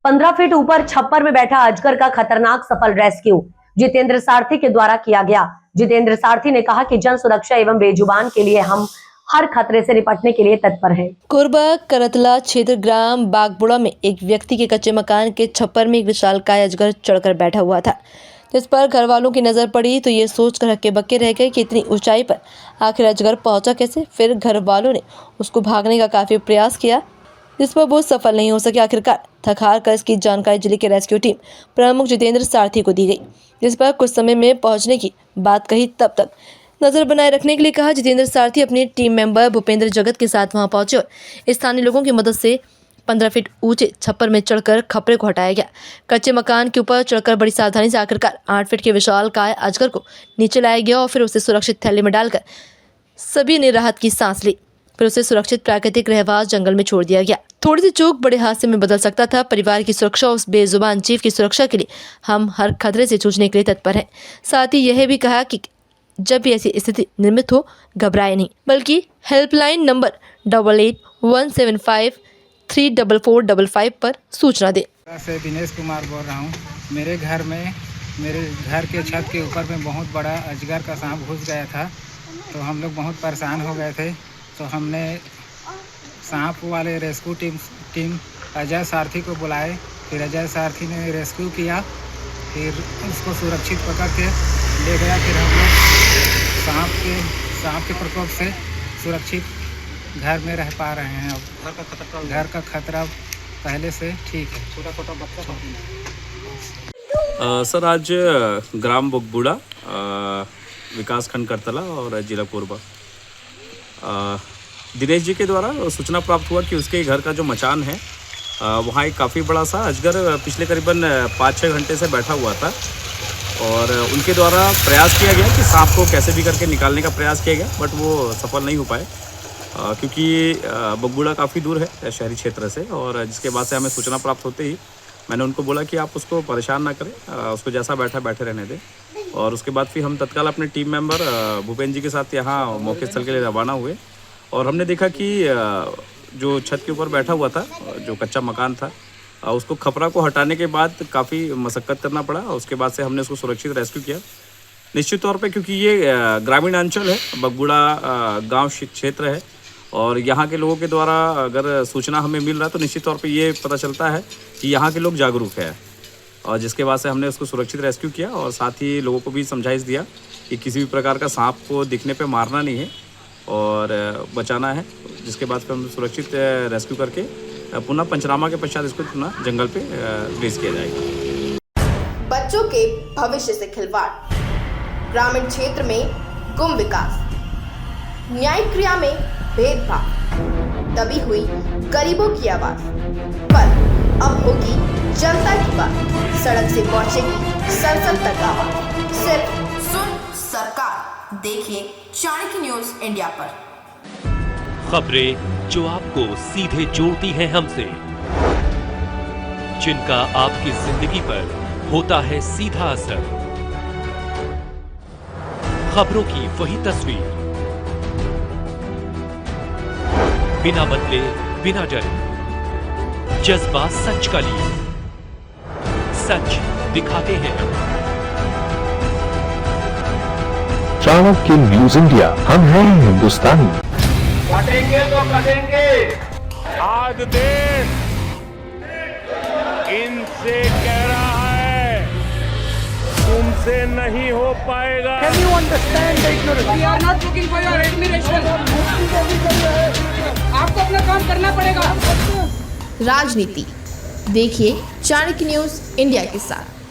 15 feet ऊपर छप्पर में बैठा अजगर का खतरनाक सफल रेस्क्यू जितेंद्र सारथी के द्वारा किया गया। जितेंद्र सारथी ने कहा कि जन सुरक्षा एवं बेजुबान के लिए हम हर खतरे से निपटने के लिए तत्पर हैं। कोरबा करतला क्षेत्र ग्राम बागबुड़ा में एक व्यक्ति के कच्चे मकान के छप्पर में एक विशालकाय अजगर चढ़कर बैठा हुआ था। जिस पर घर वालों की नजर पड़ी तो ये सोचकर हक्के बक्के रह गए कि इतनी ऊंचाई पर आखिर अजगर पहुंचा कैसे। फिर घर वालों ने उसको भागने का काफी प्रयास किया, जिस पर वो सफल नहीं हो सके। आखिरकार थक हार कर इसकी जानकारी जिले के रेस्क्यू टीम प्रमुख जितेंद्र सारथी को दी गई, जिस पर कुछ समय में पहुंचने की बात कही। तब तक नजर बनाए रखने के लिए कहा। जितेंद्र सारथी अपने टीम मेंबर भूपेंद्र जगत के साथ वहां पहुंचे और स्थानीय लोगों की मदद से 15 फीट ऊंचे छप्पर में चढ़कर खपरे को हटाया गया। कच्चे मकान के ऊपर चढ़कर बड़ी सावधानी से आखिरकार 8 फीट के विशालकाय अजगर को नीचे लाया गया और फिर उसे सुरक्षित थैले में डालकर सभी ने राहत की सांस ली। फिर उसे सुरक्षित प्राकृतिक रहवास जंगल में छोड़ दिया गया। थोड़ी सी चूक बड़े हादसे में बदल सकता था। परिवार की सुरक्षा, उस बेजुबान जीव की सुरक्षा के लिए हम हर खतरे से जूझने के लिए तत्पर हैं। साथ ही यह भी कहा कि जब भी ऐसी स्थिति निर्मित हो, घबराए नहीं, बल्कि हेल्पलाइन नंबर 8817534455 पर सूचना दें। से दिनेश कुमार बोल रहा हूँ। मेरे घर के छत के ऊपर में बहुत बड़ा अजगर का सांप घुस गया था, तो हम लोग बहुत परेशान हो गए थे। तो हमने सांप वाले रेस्क्यू टीम अजय सारथी को बुलाए। फिर अजय सारथी ने रेस्क्यू किया, फिर उसको सुरक्षित पकड़ के ले गया। फिर हम लोग सांप के प्रकोप से सुरक्षित घर में रह पा रहे हैं। अब घर का खतरा पहले से ठीक है। छोटा बच्चा सर, आज ग्राम बागबुड़ा विकास खंड करतला और जिला कोरबा दिनेश जी के द्वारा सूचना प्राप्त हुआ कि उसके घर का जो मचान है वहाँ एक काफ़ी बड़ा सा अजगर पिछले करीबन 5-6 घंटे से बैठा हुआ था और उनके द्वारा प्रयास किया गया कि सांप को कैसे भी करके निकालने का प्रयास किया गया, बट वो सफल नहीं हो पाए क्योंकि बागबुड़ा काफ़ी दूर है शहरी क्षेत्र से। और जिसके बाद से हमें सूचना प्राप्त होते ही मैंने उनको बोला कि आप उसको परेशान ना करें, उसको जैसा बैठे रहने दें। और उसके बाद फिर हम तत्काल अपने टीम मेंबर भूपेंद्र जी के साथ यहाँ मौके स्थल के लिए रवाना हुए और हमने देखा कि जो छत के ऊपर बैठा हुआ था, जो कच्चा मकान था, उसको खपरा को हटाने के बाद काफ़ी मशक्क़त करना पड़ा। उसके बाद से हमने उसको सुरक्षित रेस्क्यू किया। निश्चित तौर पे क्योंकि ये ग्रामीण अंचल है, बागबुड़ा गांव क्षेत्र है और यहाँ के लोगों के द्वारा अगर सूचना हमें मिल रहा है तो निश्चित तौर पे ये पता चलता है कि यहाँ के लोग जागरूक है। और जिसके बाद से हमने उसको सुरक्षित रेस्क्यू किया और साथ ही लोगों को भी समझाइश दिया कि किसी भी प्रकार का सांप को दिखने पे मारना नहीं है और बचाना है। जिसके बाद फिर हम सुरक्षित रेस्क्यू करके पुनः पंचनामा के पश्चात इसको पुनः जंगल पे रिलीज किया जाएगा। बच्चों के भविष्य से खिलवाड़, ग्रामीण क्षेत्र में गुम विकास, न्यायिक क्रिया में भेदभाव, दबी हुई गरीबों की आवाज, पर अब होगी जनता की बात। सड़क से पहुंचेगी संसद तक आवाज। सिर्फ सुन सरकार, देखिए चाणक्य न्यूज इंडिया पर। खबरें जो आपको सीधे जोड़ती हैं हमसे, जिनका आपकी जिंदगी पर होता है सीधा असर। खबरों की वही तस्वीर, बिना बदले बिना डरे, जज्बा सच का लिए, सच दिखाते हैं। चाणक्य न्यूज इंडिया, हम हैं हिंदुस्तानी। कटेंगे तो कटेंगे। आज देश इनसे कह रहा है तुमसे नहीं हो पाएगा। Can you understand the ignorance? We are not looking for your admiration. आपको अपना काम करना पड़ेगा। राजनीति देखिए चाणक्य न्यूज इंडिया के साथ।